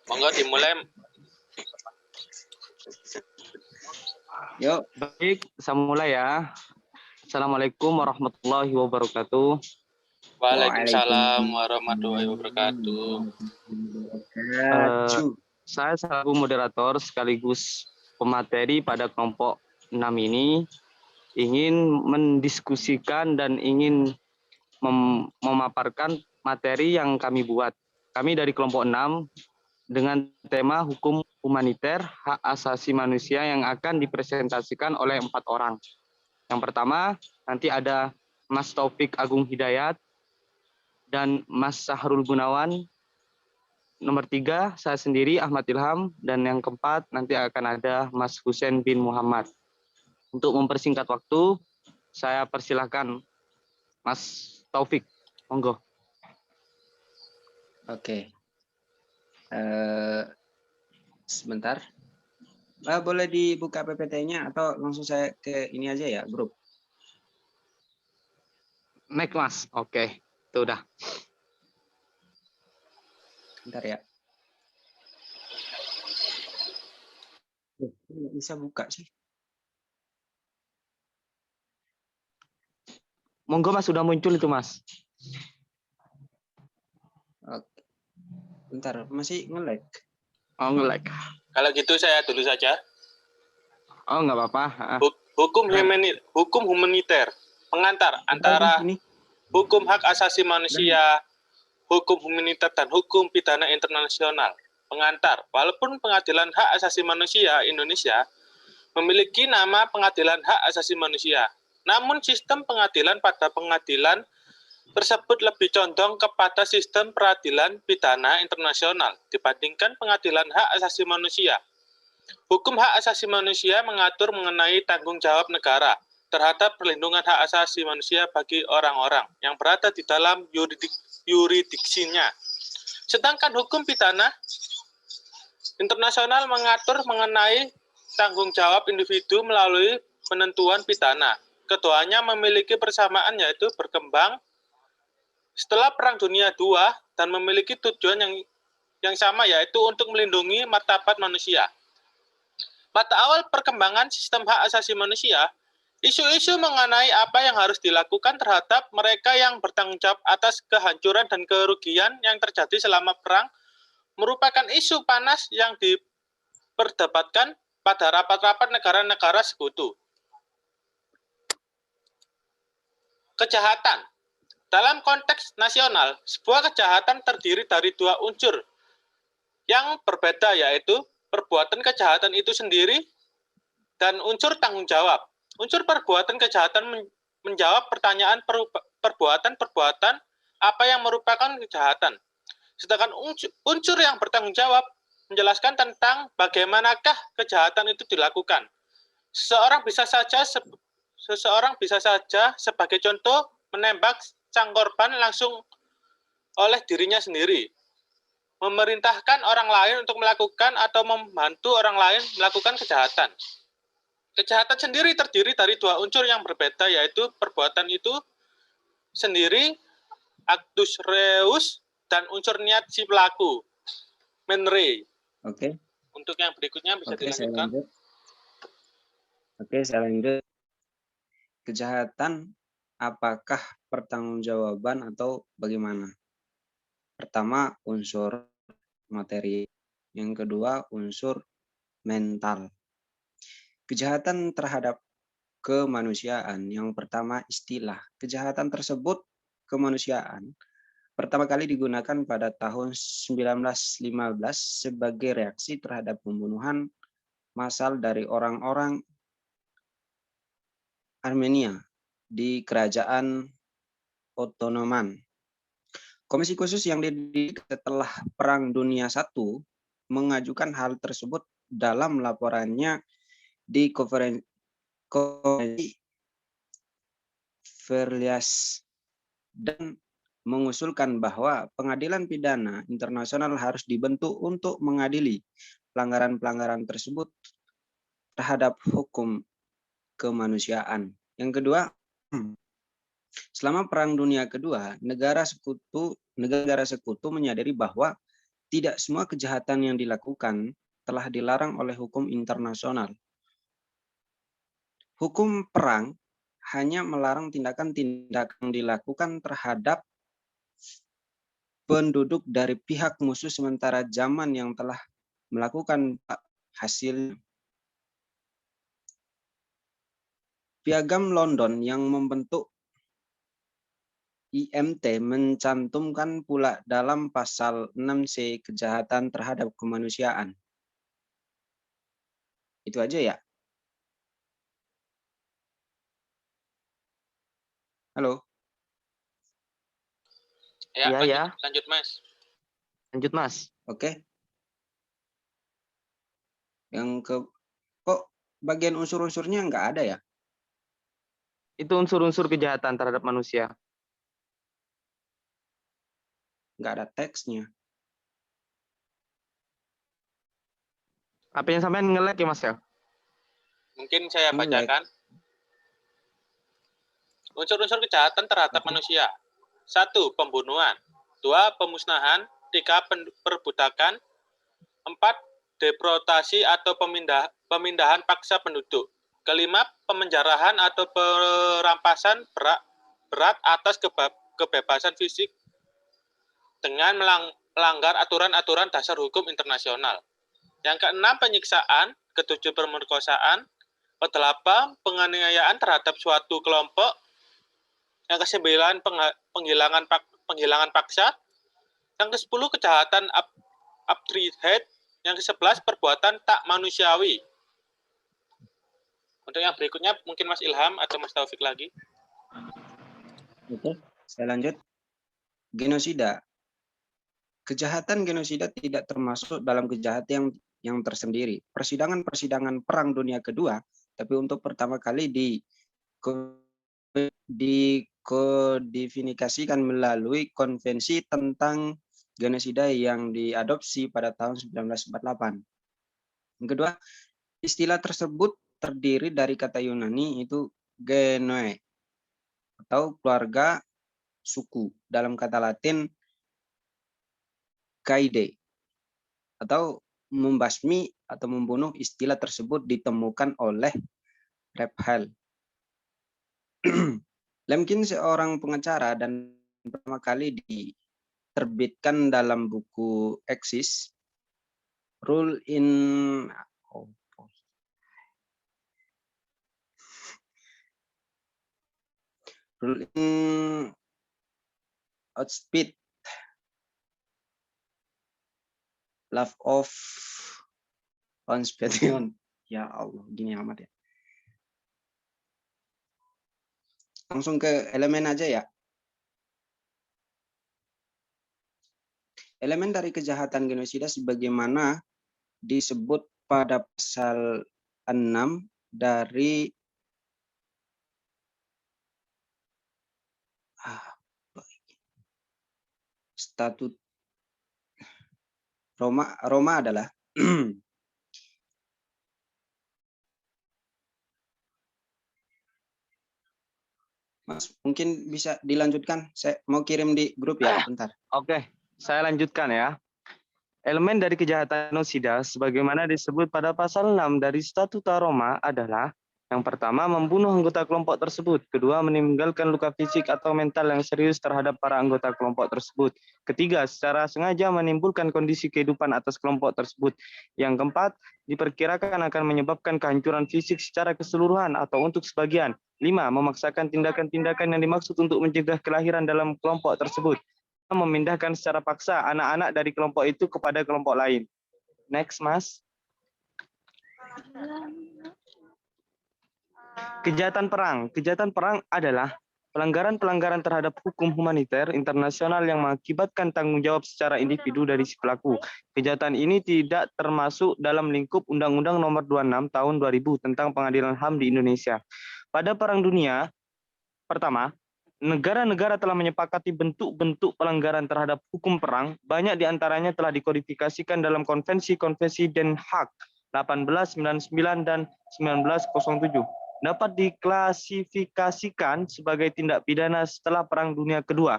Monggo dimulai. Yuk. Baik, saya mulai ya. Assalamualaikum warahmatullahi wabarakatuh. Waalaikumsalam warahmatullahi wabarakatuh. Saya selaku moderator sekaligus pemateri pada kelompok 6 ini ingin mendiskusikan dan ingin memaparkan materi yang kami buat. Kami dari kelompok 6 dengan tema hukum humaniter hak asasi manusia yang akan dipresentasikan oleh 4 orang. Yang pertama, nanti ada Mas Taufik Agung Hidayat dan Mas Sahrul Gunawan. Nomor 3, saya sendiri Ahmad Ilham. Dan yang keempat, nanti akan ada Mas Husain bin Muhammad. Untuk mempersingkat waktu, saya persilahkan Mas Taufik. Monggo. Oke. Sebentar. Boleh dibuka PPT-nya atau langsung saya ke ini aja ya, grup? Next, Mas. Oke. Itu udah. Bentar ya. Nggak bisa buka sih. Monggo Mas, sudah muncul itu Mas. Oke. Bentar, masih nge-lag. Oh, nge-lag. Kalau gitu saya dulu saja. Oh, nggak apa-apa. Hukum humaniter, pengantar antara hukum hak asasi manusia, hukum humaniter dan hukum pidana internasional. Pengantar, walaupun Pengadilan Hak Asasi Manusia Indonesia memiliki nama Pengadilan Hak Asasi Manusia, namun sistem pengadilan pada pengadilan tersebut lebih condong kepada sistem peradilan pidana internasional dibandingkan Pengadilan Hak Asasi Manusia. Hukum hak asasi manusia mengatur mengenai tanggung jawab negara terhadap perlindungan hak asasi manusia bagi orang-orang yang berada di dalam yurisdiksinya. Sedangkan hukum pidana internasional mengatur mengenai tanggung jawab individu melalui penentuan pidana. Keduanya memiliki persamaan, yaitu berkembang setelah Perang Dunia II dan memiliki tujuan yang sama, yaitu untuk melindungi martabat manusia. Pada awal perkembangan sistem hak asasi manusia, isu-isu mengenai apa yang harus dilakukan terhadap mereka yang bertanggung jawab atas kehancuran dan kerugian yang terjadi selama perang merupakan isu panas yang diperdebatkan pada rapat-rapat negara-negara sekutu. Kejahatan. Dalam konteks nasional, sebuah kejahatan terdiri dari dua unsur yang berbeda, yaitu perbuatan kejahatan itu sendiri dan unsur tanggung jawab. Unsur perbuatan kejahatan menjawab pertanyaan perbuatan-perbuatan apa yang merupakan kejahatan. Sedangkan unsur yang bertanggung jawab menjelaskan tentang bagaimanakah kejahatan itu dilakukan. Seseorang bisa saja sebagai contoh menembak sang korban langsung oleh dirinya sendiri, memerintahkan orang lain untuk melakukan atau membantu orang lain melakukan kejahatan. Kejahatan sendiri terdiri dari dua unsur yang berbeda, yaitu perbuatan itu sendiri, actus reus, dan unsur niat si pelaku, mens rea. Oke. Untuk yang berikutnya bisa dilanjutkan. Saya lanjut. Kejahatan apakah pertanggungjawaban atau bagaimana? Pertama, unsur materi. Yang kedua, unsur mental. Kejahatan terhadap kemanusiaan. Yang pertama, istilah. Kejahatan tersebut kemanusiaan pertama kali digunakan pada tahun 1915 sebagai reaksi terhadap pembunuhan massal dari orang-orang Armenia di Kerajaan Ottoman. Komisi khusus yang didirikan setelah Perang Dunia I mengajukan hal tersebut dalam laporannya di konferensi Versailles dan mengusulkan bahwa pengadilan pidana internasional harus dibentuk untuk mengadili pelanggaran-pelanggaran tersebut terhadap hukum kemanusiaan. Yang kedua, selama Perang Dunia Kedua, negara sekutu menyadari bahwa tidak semua kejahatan yang dilakukan telah dilarang oleh hukum internasional. Hukum perang hanya melarang tindakan-tindakan yang dilakukan terhadap penduduk dari pihak musuh, sementara zaman yang telah melakukan hasil. Piagam London yang membentuk IMT mencantumkan pula dalam pasal 6C kejahatan terhadap kemanusiaan. Itu aja ya. Halo. Ya, Iya, lanjut, ya. lanjut Mas. Lanjut, Mas. Oke. Kok bagian unsur-unsurnya nggak ada ya? Itu unsur-unsur kejahatan terhadap manusia. Nggak ada teksnya. Apa yang sampean nge-lag ya, Mas ya? Mungkin saya Nge-lag. bacakan. Unsur-unsur kejahatan terhadap manusia. 1. Pembunuhan. 2. Pemusnahan. 3. Perbudakan. 4. Deportasi atau pemindahan paksa penduduk. Kelima, pemenjarahan atau perampasan berat atas kebebasan fisik dengan melanggar aturan-aturan dasar hukum internasional. Yang keenam, penyiksaan. Ketujuh, pemerkosaan. Kedelapan, penganiayaan terhadap suatu kelompok. Yang kesembilan, penghilangan paksa. Yang kesepuluh, kejahatan apartheid. Yang ke-11, perbuatan tak manusiawi. Untuk yang berikutnya mungkin Mas Ilham atau Mas Taufik lagi. Oke, saya lanjut. Genosida. Kejahatan genosida tidak termasuk dalam kejahatan yang tersendiri. Persidangan Perang Dunia Kedua, tapi untuk pertama kali dikodifikasikan melalui konvensi tentang genosida yang diadopsi pada tahun 1948. Yang kedua, istilah tersebut terdiri dari kata Yunani itu genoe atau keluarga suku, dalam kata Latin kaide atau membasmi atau membunuh. Istilah tersebut ditemukan oleh Rephael Lemkin, seorang pengacara dan pertama kali diterbitkan dalam buku Exist, Rule in Outspeed, Love of Conspiration. Ya Allah, gini amat ya. Langsung ke elemen aja ya. Elemen dari kejahatan genosida sebagaimana disebut pada pasal 6 dari Statut Roma adalah Mas, mungkin bisa dilanjutkan. Saya mau kirim di grup ya, bentar. Oke, saya lanjutkan ya. Elemen dari kejahatan genosida sebagaimana disebut pada pasal 6 dari Statuta Roma adalah: yang pertama, membunuh anggota kelompok tersebut. Kedua, meninggalkan luka fisik atau mental yang serius terhadap para anggota kelompok tersebut. Ketiga, secara sengaja menimbulkan kondisi kehidupan atas kelompok tersebut. Yang keempat, diperkirakan akan menyebabkan kehancuran fisik secara keseluruhan atau untuk sebagian. 5, memaksakan tindakan-tindakan yang dimaksud untuk mencegah kelahiran dalam kelompok tersebut. Memindahkan secara paksa anak-anak dari kelompok itu kepada kelompok lain. Next, Mas. Kejahatan perang. Kejahatan perang adalah pelanggaran-pelanggaran terhadap hukum humaniter internasional yang mengakibatkan tanggung jawab secara individu dari si pelaku. Kejahatan ini tidak termasuk dalam lingkup Undang-Undang Nomor 26 Tahun 2000 tentang Pengadilan HAM di Indonesia. Pada Perang Dunia Pertama, negara-negara telah menyepakati bentuk-bentuk pelanggaran terhadap hukum perang. Banyak diantaranya telah dikodifikasikan dalam konvensi-konvensi Den Haag 1899 dan 1907. Dapat diklasifikasikan sebagai tindak pidana setelah Perang Dunia Kedua.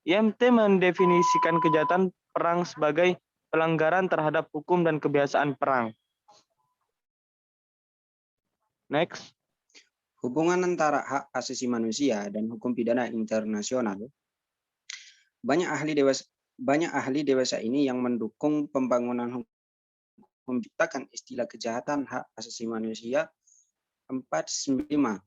IMT mendefinisikan kejahatan perang sebagai pelanggaran terhadap hukum dan kebiasaan perang. Next. Hubungan antara hak asasi manusia dan hukum pidana internasional. Banyak ahli dewasa ini yang mendukung pembangunan hukum menciptakan istilah kejahatan hak asasi manusia 495.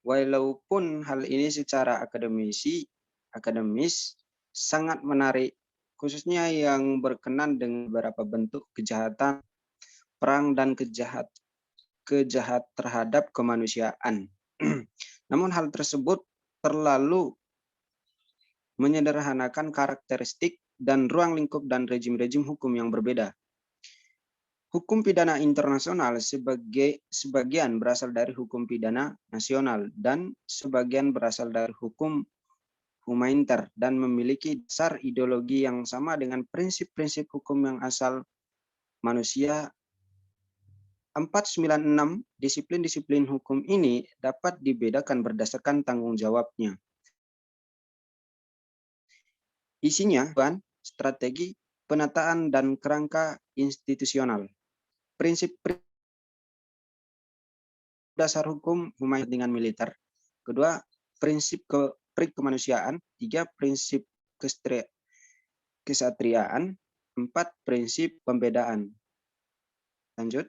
Walaupun hal ini secara akademis sangat menarik, khususnya yang berkenan dengan beberapa bentuk kejahatan perang dan kejahatan terhadap kemanusiaan. Namun hal tersebut terlalu menyederhanakan karakteristik dan ruang lingkup dan rejim-rejim hukum yang berbeda. Hukum pidana internasional sebagian berasal dari hukum pidana nasional dan sebagian berasal dari hukum humaniter dan memiliki dasar ideologi yang sama dengan prinsip-prinsip hukum yang asal manusia. 496 disiplin-disiplin hukum ini dapat dibedakan berdasarkan tanggung jawabnya. Isinya, strategi, penataan, dan kerangka institusional. Prinsip dasar hukum humaniter dengan militer. Kedua, prinsip kemanusiaan. Tiga, prinsip kesatriaan. Empat, prinsip pembedaan. Lanjut.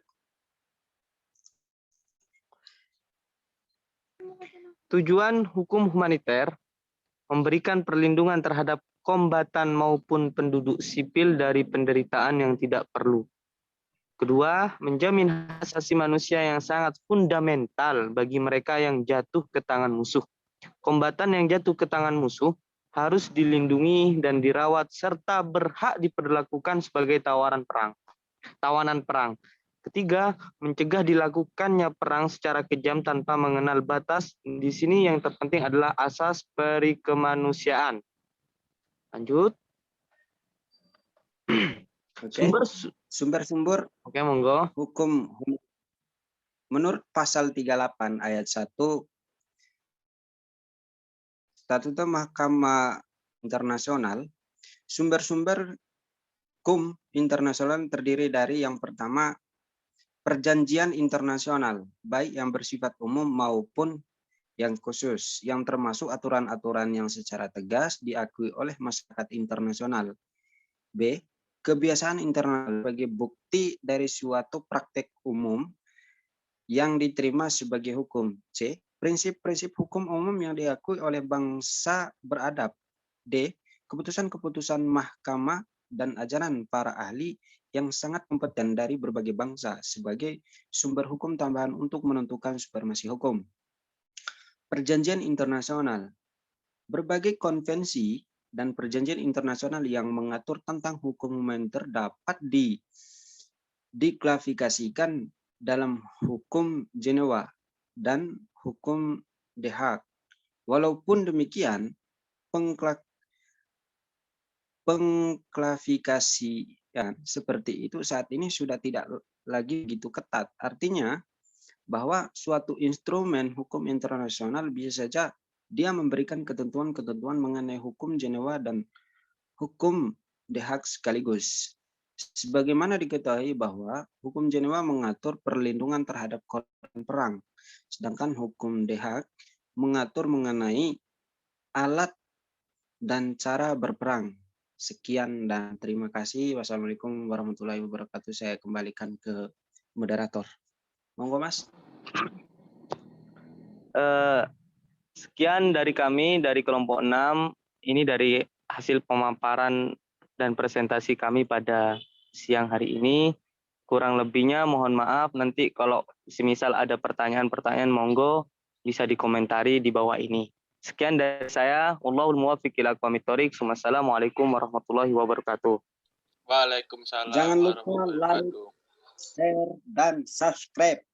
Tujuan hukum humaniter memberikan perlindungan terhadap kombatan maupun penduduk sipil dari penderitaan yang tidak perlu. Kedua, menjamin hak asasi manusia yang sangat fundamental bagi mereka yang jatuh ke tangan musuh. Kombatan yang jatuh ke tangan musuh harus dilindungi dan dirawat serta berhak diperlakukan sebagai tawanan perang. Ketiga, mencegah dilakukannya perang secara kejam tanpa mengenal batas. Di sini yang terpenting adalah asas perikemanusiaan. Lanjut. Oke. Sumber-sumber. Oke, monggo. Hukum menurut pasal 38 ayat 1 Statuta Mahkamah Internasional, sumber-sumber hukum internasional terdiri dari yang pertama, perjanjian internasional, baik yang bersifat umum maupun yang khusus, yang termasuk aturan-aturan yang secara tegas diakui oleh masyarakat internasional. B. Kebiasaan internal sebagai bukti dari suatu praktek umum yang diterima sebagai hukum. C. Prinsip-prinsip hukum umum yang diakui oleh bangsa beradab. D. Keputusan-keputusan mahkamah dan ajaran para ahli yang sangat kompeten dari berbagai bangsa sebagai sumber hukum tambahan untuk menentukan supremasi hukum. Perjanjian internasional. Berbagai konvensi dan perjanjian internasional yang mengatur tentang hukum humaniter dapat diklasifikasikan dalam hukum Jenewa dan hukum The Hague. Walaupun demikian, pengklasifikasian seperti itu saat ini sudah tidak lagi begitu ketat. Artinya bahwa suatu instrumen hukum internasional bisa saja dia memberikan ketentuan-ketentuan mengenai hukum Jenewa dan hukum The Hague sekaligus. Sebagaimana diketahui bahwa hukum Jenewa mengatur perlindungan terhadap korban perang, sedangkan hukum The Hague mengatur mengenai alat dan cara berperang. Sekian dan terima kasih. Wassalamualaikum warahmatullahi wabarakatuh. Saya kembalikan ke moderator. Monggo, Mas. Sekian dari kami, dari kelompok 6. Ini dari hasil pemaparan dan presentasi kami pada siang hari ini. Kurang lebihnya mohon maaf. Nanti kalau semisal ada pertanyaan-pertanyaan, monggo bisa dikomentari di bawah ini. Sekian dari saya. Wallahul muwaffiq ila aqwamit thoriq. Wassalamualaikum warahmatullahi wabarakatuh. Waalaikumsalam Jangan lupa warahmatullahi like, wabarakatuh. share, dan subscribe.